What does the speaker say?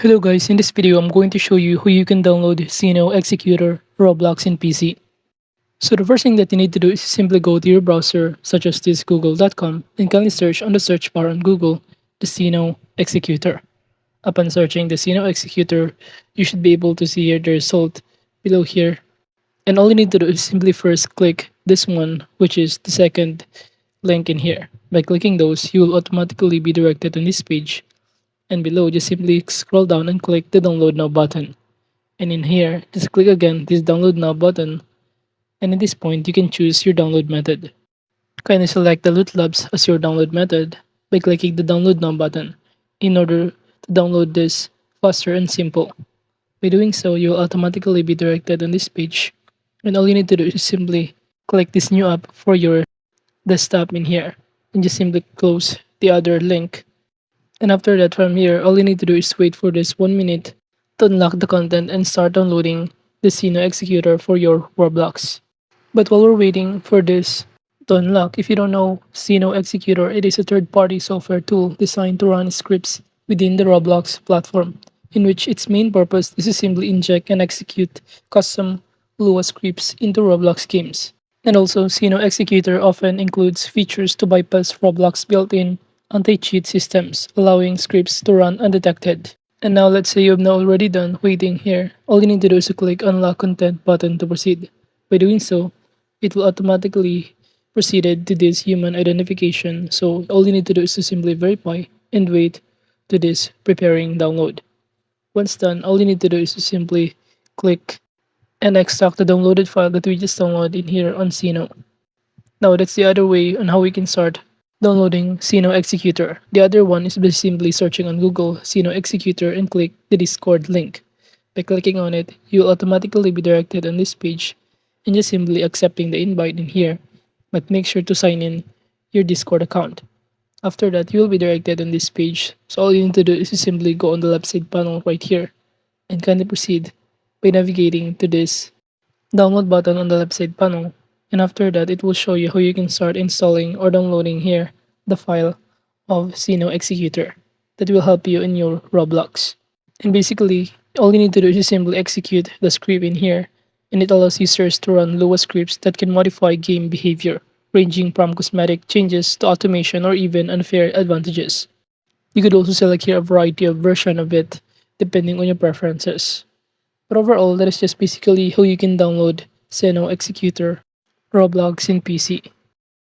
Hello guys, in this video I'm going to show you how you can download Xeno Executor Roblox in PC. So the first thing that you need to do is simply go to your browser such as this google.com and kindly search on the search bar on Google the Xeno Executor. Upon searching the Xeno Executor, you should be able to see here the result below here. And all you need to do is simply first click this one, which is the second link in here. By clicking those, you will automatically be directed on this page, and below just simply scroll down and click the download now button. And in here, just click again this download now button, and at this point you can choose your download method. Kindly select the Loot Labs as your download method by clicking the download now button in order to download this faster and simple. By doing so, you will automatically be directed on this page, and all you need to do is simply click this new app for your desktop in here and just simply close the other link. And after that, from here, all you need to do is wait for this 1 minute to unlock the content and start downloading the Xeno Executor for your Roblox. But while we're waiting for this to unlock, if you don't know Xeno Executor, it is a third-party software tool designed to run scripts within the Roblox platform, in which its main purpose is to simply inject and execute custom Lua scripts into Roblox games. And also, Xeno Executor often includes features to bypass Roblox built-in anti-cheat systems, allowing scripts to run undetected. And now let's say you have now already done waiting here. All you need to do is to click Unlock Content button to proceed. By doing so, it will automatically proceed to this human identification. So all you need to do is to simply verify and wait to this preparing download. Once done, all you need to do is to simply click and extract the downloaded file that we just downloaded in here on Xeno. Now that's the other way on how we can start downloading Xeno Executor. The other one is by simply searching on Google Xeno Executor and click the Discord link. By clicking on it, you'll automatically be directed on this page and just simply accepting the invite in here, but make sure to sign in your Discord account. After that, you'll be directed on this page, so all you need to do is to simply go on the left side panel right here and kindly proceed by navigating to this download button on the left side panel, and after that it will show you how you can start installing or downloading here the file of Xeno Executor that will help you in your Roblox. And basically, all you need to do is simply execute the script in here, and it allows users to run Lua scripts that can modify game behavior, ranging from cosmetic changes to automation or even unfair advantages. You could also select here a variety of version of it depending on your preferences. But overall, that is just basically how you can download Xeno Executor Roblox in PC.